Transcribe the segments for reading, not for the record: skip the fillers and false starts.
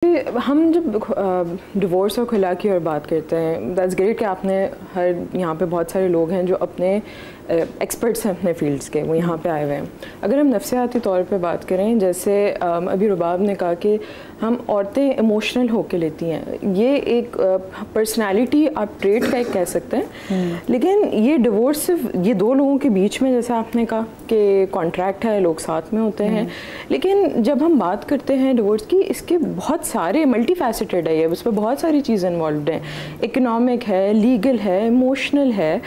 हम जब डिवोर्स और खुला की और बात करते हैं, दैट्स ग्रेट कि आपने यहाँ पे बहुत सारे लोग हैं जो अपने एक्सपर्ट्स हैं अपने फील्ड्स के, वो यहाँ पे आए हुए हैं। अगर हम नफ्सियाती तौर पे बात करें, जैसे अभी रुबाब ने कहा कि हम औरतें इमोशनल होके लेती हैं, ये एक पर्सनालिटी आप ट्रेट का एक कह सकते हैं। लेकिन ये डिवोर्स सिर्फ ये दो लोगों के बीच में, जैसे आपने कहा कि कॉन्ट्रैक्ट है, लोग साथ में होते हैं, लेकिन जब हम बात करते हैं डिवोर्स की, इसके बहुत सारे मल्टी फैसेटेड है, उस पर बहुत सारी चीज़ें इन्वॉल्व हैं, इकोनॉमिक है, लीगल है, इमोशनल है।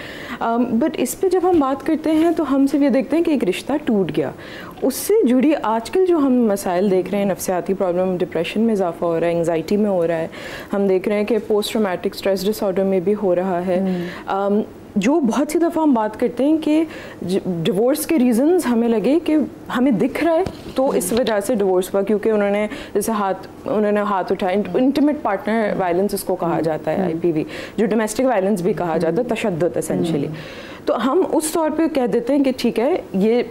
बट इस पर जब हम बात करते हैं तो हम सिर्फ ये देखते हैं कि एक रिश्ता टूट गया, उससे जुड़ी आजकल जो हम मसाइल देख रहे हैं, नफ्सियाती प्रॉब्लम, डिप्रेशन में इजाफा हो रहा है, एंग्जाइटी में हो रहा है, हम देख रहे हैं कि पोस्ट ट्रॉमेटिक स्ट्रेस डिसऑर्डर में भी हो रहा है। जो बहुत सी दफ़ा हम बात करते हैं कि डिवोर्स के रीज़न्स हमें लगे कि हमें दिख रहा है तो इस वजह से डिवोर्स हुआ, क्योंकि उन्होंने जैसे उन्होंने हाथ उठाया, इंटीमेट पार्टनर वायलेंस इसको कहा जाता है, IPV, जो डोमेस्टिक वायलेंस भी कहा जाता है, तशद्दुद एसेंशियली। तो हम उस तौर पे कह देते हैं कि ठीक है, ये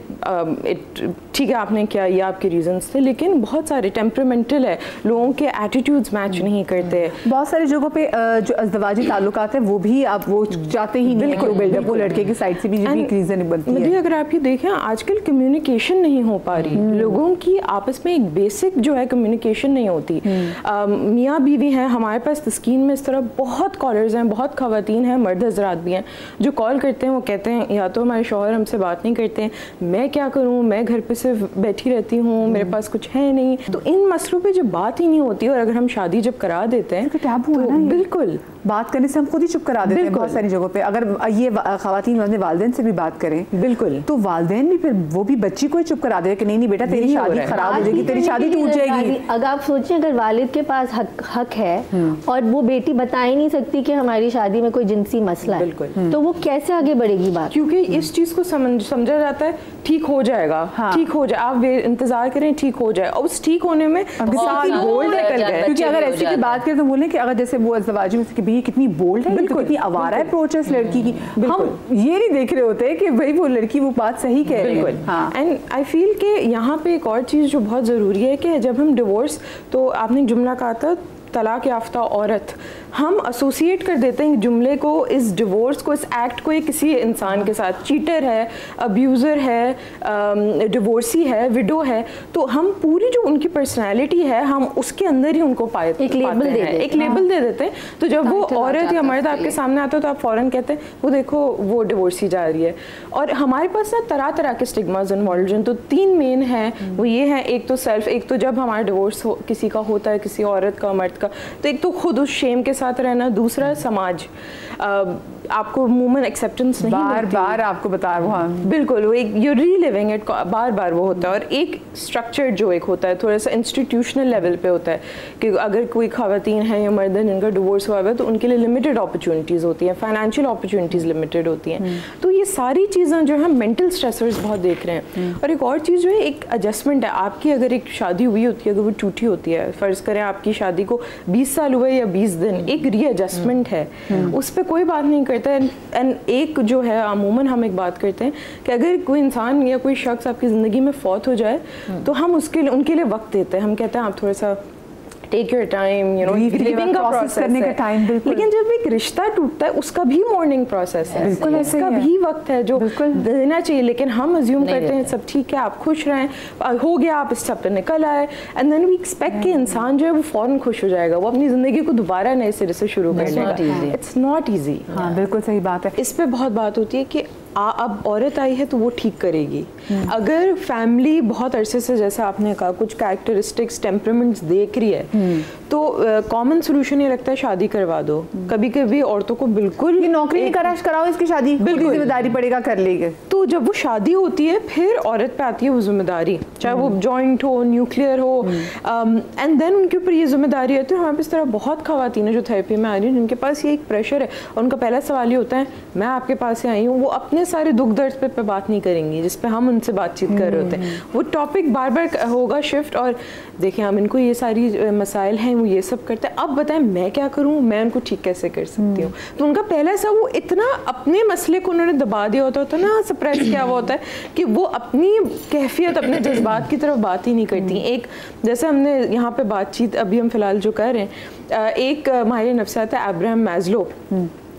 ठीक है आपने किया, ये आपके रीजंस थे, लेकिन बहुत सारे टेम्परामेंटल है, लोगों के एटीट्यूड्स मैच नहीं करते। बहुत सारी जगहों पे जो अज़दवाजी ताल्लुकात है वो भी आप वो चाहते ही नहीं है, बिल्डअप वो लड़के की साइड से भी एक रीजन बनती है। अगर आप ये देखें, आजकल कम्युनिकेशन नहीं हो पा रही, लोगों की आपस में एक बेसिक जो है कम्युनिकेशन नहीं होती। मियाँ बीवी हैं, हमारे पास तस्कीन में इस तरह बहुत कॉलर्स हैं, बहुत खवातीन हैं, मर्द हजरात भी हैं जो कॉल करते हैं, वो कहते हैं या तो हमारे शौहर हमसे बात नहीं करते हैं, मैं क्या करूं, मैं घर पे सिर्फ बैठी रहती हूं, मेरे पास कुछ है नहीं। तो इन मसलों पे जब बात ही नहीं होती, और अगर हम शादी जब करा देते हैं तो बिल्कुल बात करने से हम खुद ही चुप करा देते हैं बहुत सारी जगहों पे। अगर ये खवातीन अपने वालिदैन से भी बात करें, बिल्कुल, तो वालिदैन भी फिर वो भी बच्ची को ही चुप करा दे कि नहीं बेटा तेरी शादी खराब हो जाएगी, तेरी शादी टूट जाएगी। अगर आप सोचें, अगर वालिद के पास हक है और वो बेटी बता ही नहीं सकती कि हमारी शादी में कोई जिनसी मसला है, तो वो कैसे आगे बढ़ेगी बात? क्योंकि इस चीज को समझा जाता है ठीक हो जाएगा, ठीक हो जाए, आप इंतजार करें, ठीक हो जाए, और उस ठीक होने में साल बोल्ड निकल गए। क्योंकि अगर ऐसी की बात करें तो बोलें कि अगर जैसे वो अज़दवाजी में कि भाई कितनी बोल्ड है, कितनी आवारा अप्रोच है इस लड़की की, हम ये नहीं देख रहे होते कि भाई वो लड़की वो बात सही कह रही है। एंड आई फील कि यहाँ पे एक और चीज़ जो बहुत ज़रूरी है कि जब हम डिवोर्स, तो आपने एक जुमला कहा था तलाक याफ्ता औरत, हम एसोसिएट कर देते हैं जुमले को, इस डिवोर्स को, इस एक्ट को किसी इंसान के साथ, चीटर है, अब्यूज़र है, डिवोर्सी है, विडो है, तो हम पूरी जो उनकी पर्सनालिटी है हम उसके अंदर ही उनको एक लेबल दे देते हैं। तो जब वो औरत या मर्द आपके सामने आता है तो आप फ़ौरन कहते हैं वो देखो वो डिवोर्सी जा रही है। और हमारे पास ना तरह तरह के स्टिग्मास इन्वॉल्व हैं, तो 3 मेन हैं, वो ये हैं, एक तो सेल्फ, एक तो जब हमारा डिवोर्स किसी का होता है, किसी औरत का, मर्द का, तो एक तो खुद उस शेम के साथ रहना, दूसरा समाज आपको मूवमेंट एक्सेप्टेंस नहीं बार आपको बता रहा हूँ, बिल्कुल वो एक यू रीलिविंग इट, बार वो होता है। और एक स्ट्रक्चर जो एक होता है थोड़ा सा इंस्टीट्यूशनल लेवल पे होता है कि अगर कोई खवातीन है या मर्द है जिनका डिवोर्स हुआ है तो उनके लिए लिमिटेड अपॉर्चुनिटीज़ होती हैं, फाइनेंशियल अपॉर्चुनिटीज़ लिमिटेड होती हैं। तो ये सारी चीज़ें जो है मेंटल स्ट्रेसर्स बहुत देख रहे हैं। और एक और चीज़ जो है एक एडजस्टमेंट है आपकी, अगर एक शादी हुई होती है, अगर वो टूटी होती है, फ़र्ज़ करें आपकी शादी को 20 साल हुए या 20 दिन, एक रीएडजस्टमेंट है, उस पर कोई बात नहीं करता है। एंड एक जो है अमूमन हम एक बात करते हैं कि अगर कोई इंसान या कोई शख्स आपकी ज़िंदगी में फौत हो जाए तो हम उनके लिए वक्त देते हैं, हम कहते हैं आप थोड़ा सा take your time, you know, grieving का प्रोसेस करने का टाइम। लेकिन जब एक रिश्ता टूटता है उसका भी मॉर्निंग प्रोसेस है, उसका भी वक्त है जो देना चाहिए। लेकिन हम अज्यूम करते हैं सब ठीक है, आप खुश रहें, हो गया, आप इस सब पे निकल आए, एंड देन वी एक्सपेक्ट कि इंसान जो है वो फौरन खुश हो जाएगा, वो अपनी ज़िंदगी को दोबारा नए सिरे से शुरू कर लेगा। It's not easy. हाँ बिल्कुल सही बात है। इस पर बहुत बात होती है कि अब औरत आई है तो वो ठीक करेगी। अगर फैमिली बहुत अरसे से, जैसा आपने कहा, कुछ कैरेक्टरिस्टिक्स, टेम्परामेंट्स देख रही है तो कॉमन सोल्यूशन ये लगता है शादी करवा दो। कभी कभी औरतों को बिल्कुल ये नौकरी नहीं कराओ, इसकी शादी, बिल्कुल जिम्मेदारी पड़ेगा, कर लेंगे। तो जब वो शादी होती है फिर औरत पे आती है वो जिम्मेदारी, चाहे वो जॉइंट हो, न्यूक्लियर हो, एंड देन उनके ऊपर ये जिम्मेदारी है। तो हमारे पास तरह बहुत खवातीन है जो थेरेपी में आ रही हैं जिनके पास ये एक प्रेशर है, और उनका पहला सवाल ये होता है मैं आपके पास से आई हूँ, वो अपने सारे दुख दर्द पे बात नहीं करेंगी जिस पे हम उनसे बातचीत कर रहे होते हैं। वो टॉपिक बार बार होगा शिफ्ट। और देखें हम इनको ये सारी मसाइल हैं वो ये सब करते हैं, अब बताएं मैं क्या करूँ, मैं उनको ठीक कैसे कर सकती हूँ। तो उनका पहला सा वो इतना अपने मसले को उन्होंने दबा दिया होता है ना, सप्रेस किया हुआ होता है कि वो अपनी कैफियत, अपने जज्बात की तरफ बात ही नहीं करती। एक जैसे हमने यहाँ पे बातचीत अभी हम फिलहाल जो कर रहे हैं, एक माहिर नफ्सियात है अब्राहम मैस्लो,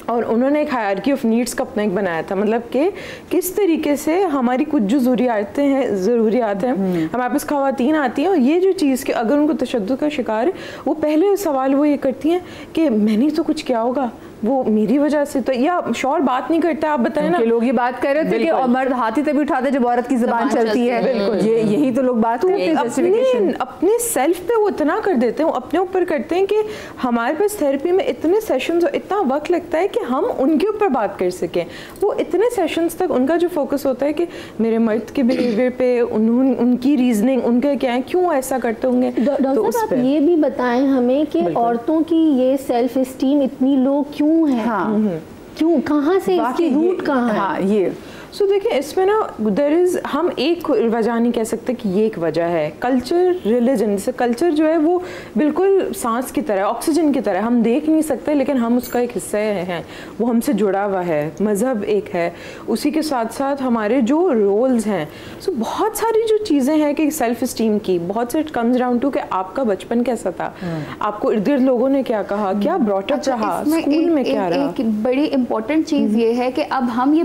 और उन्होंने एक हायरार्की ऑफ नीड्स का अपना एक बनाया था, मतलब कि किस तरीके से हमारी कुछ जो ज़रूरियात हैं हमारे पास ख़वातीन आती हैं, और ये जो चीज़ कि अगर उनको तशद्दुद का शिकार है, वो पहले सवाल वो ये करती हैं कि मैंने तो कुछ किया होगा, वो मेरी वजह से, तो या शौहर बात नहीं करता। आप बताएं ना, लोग ये बात कर रहे थे कि मर्द हाथ ही तभी उठाते जब औरत की ज़बान चलती है, ये यही तो लोग बात करते हैं। अपने सेल्फ पे वो इतना कर देते हैं, वो अपने ऊपर करते हैं कि हमारे पास थेरेपी में इतने सेशंस और इतना वक्त लगता है कि हम उनके ऊपर बात कर सकें। वो इतने सेशंस तक उनका जो फोकस होता है कि मेरे मर्द के बिहेवियर पे, उनकी रीजनिंग, उनका क्या है, क्यों ऐसा करते होंगे। डॉक्टर साहब आप ये भी बताएं हमें कि औरतों की ये सेल्फ इस्टीम इतनी लो क्यों है? हाँ, क्यों, कहाँ से इसकी रूट कहाँ है? हाँ, ये सो देखिए इसमें ना देयर इज़, हम एक वजह नहीं कह सकते कि ये एक वजह है। कल्चर, रिलीजन, जैसे कल्चर जो है वो बिल्कुल सांस की तरह, ऑक्सीजन की तरह, हम देख नहीं सकते लेकिन हम उसका एक हिस्सा हैं, वो हमसे जुड़ा हुआ है। मज़हब एक है, उसी के साथ साथ हमारे जो रोल्स हैं। सो बहुत सारी जो चीज़ें हैं कि सेल्फ इस्टीम की, बहुत से कम्स डाउन टू कि आपका बचपन कैसा था, आपको इर्द गिर्द लोगों ने क्या कहा, क्या ब्रॉटअप रहा, स्कूल में क्या रहा। एक बड़ी इंपॉर्टेंट चीज़ ये है कि अब हम ये